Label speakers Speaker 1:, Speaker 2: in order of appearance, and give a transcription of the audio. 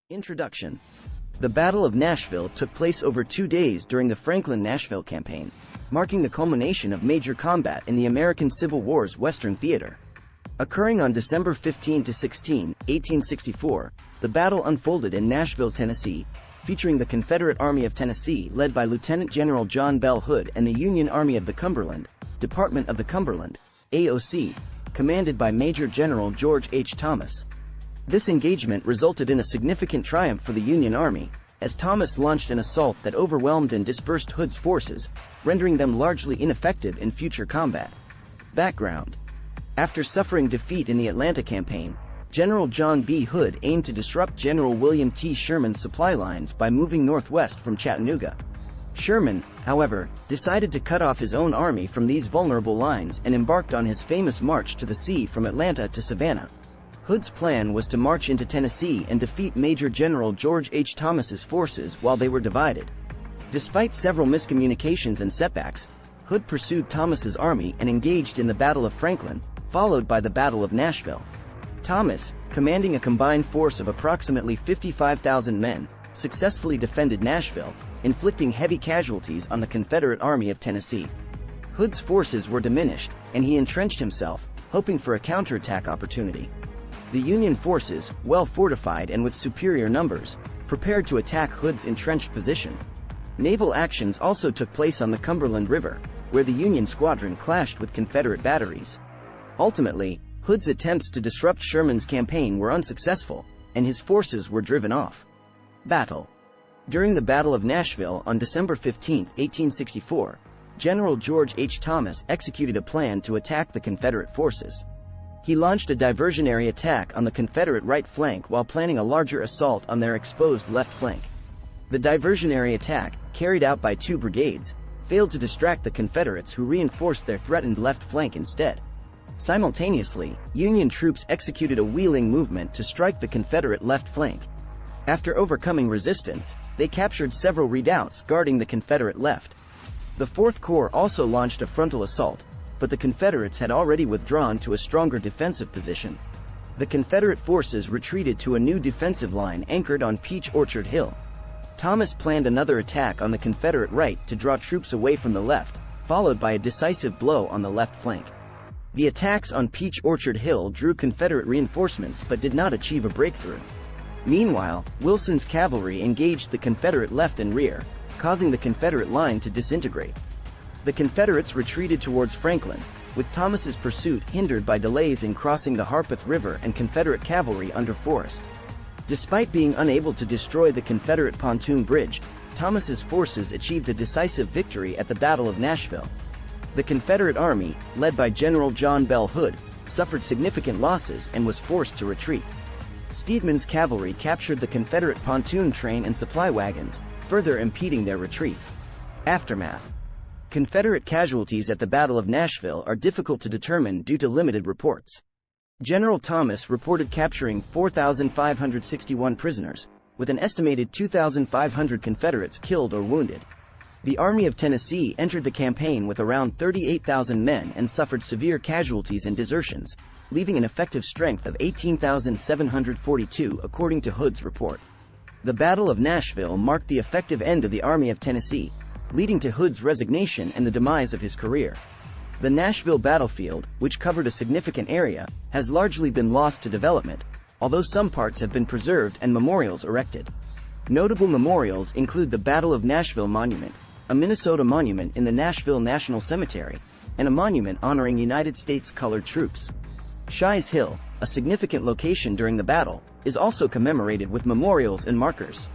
Speaker 1: Introduction. The Battle of Nashville took place over 2 days during the Franklin-Nashville campaign, marking the culmination of major combat in the American Civil War's Western theater. Occurring on December 15–16, 1864, the battle unfolded in Nashville, Tennessee, featuring the Confederate Army of Tennessee led by Lieutenant General John Bell Hood and the Union Army of the Cumberland, Department of the Cumberland, AOC, commanded by Major General George H. Thomas. This engagement resulted in a significant triumph for the Union Army, as Thomas launched an assault that overwhelmed and dispersed Hood's forces, rendering them largely ineffective in future combat. Background. After suffering defeat in the Atlanta campaign, General John B. Hood aimed to disrupt General William T. Sherman's supply lines by moving northwest from Chattanooga. Sherman, however, decided to cut off his own army from these vulnerable lines and embarked on his famous march to the sea from Atlanta to Savannah. Hood's plan was to march into Tennessee and defeat Major General George H. Thomas's forces while they were divided. Despite several miscommunications and setbacks, Hood pursued Thomas's army and engaged in the Battle of Franklin, followed by the Battle of Nashville. Thomas, commanding a combined force of approximately 55,000 men, successfully defended Nashville, inflicting heavy casualties on the Confederate Army of Tennessee. Hood's forces were diminished, and he entrenched himself, hoping for a counterattack opportunity. The Union forces, well fortified and with superior numbers, prepared to attack Hood's entrenched position. Naval actions also took place on the Cumberland River, where the Union squadron clashed with Confederate batteries. Ultimately, Hood's attempts to disrupt Sherman's campaign were unsuccessful, and his forces were driven off. Battle. During the Battle of Nashville on December 15, 1864, General George H. Thomas executed a plan to attack the Confederate forces. He launched a diversionary attack on the Confederate right flank while planning a larger assault on their exposed left flank. The diversionary attack, carried out by 2 brigades, failed to distract the Confederates, who reinforced their threatened left flank instead. Simultaneously, Union troops executed a wheeling movement to strike the Confederate left flank. After overcoming resistance, they captured several redoubts guarding the Confederate left. The 4th Corps also launched a frontal assault, but the Confederates had already withdrawn to a stronger defensive position. The Confederate forces retreated to a new defensive line anchored on Peach Orchard Hill. Thomas planned another attack on the Confederate right to draw troops away from the left, followed by a decisive blow on the left flank. The attacks on Peach Orchard Hill drew Confederate reinforcements but did not achieve a breakthrough. Meanwhile, Wilson's cavalry engaged the Confederate left and rear, causing the Confederate line to disintegrate. The Confederates retreated towards Franklin, with Thomas's pursuit hindered by delays in crossing the Harpeth River and Confederate cavalry under Forrest. Despite being unable to destroy the Confederate pontoon bridge, Thomas's forces achieved a decisive victory at the Battle of Nashville. The Confederate Army, led by General John Bell Hood, suffered significant losses and was forced to retreat. Steedman's cavalry captured the Confederate pontoon train and supply wagons, further impeding their retreat. Aftermath. Confederate casualties at the Battle of Nashville are difficult to determine due to limited reports. General Thomas reported capturing 4,561 prisoners, with an estimated 2,500 Confederates killed or wounded. The Army of Tennessee entered the campaign with around 38,000 men and suffered severe casualties and desertions, leaving an effective strength of 18,742 according to Hood's report. The Battle of Nashville marked the effective end of the Army of Tennessee, leading to Hood's resignation and the demise of his career. The Nashville battlefield, which covered a significant area, has largely been lost to development, although some parts have been preserved and memorials erected. Notable memorials include the Battle of Nashville Monument, a Minnesota monument in the Nashville National Cemetery, and a monument honoring United States colored troops. Shies Hill, a significant location during the battle, is also commemorated with memorials and markers.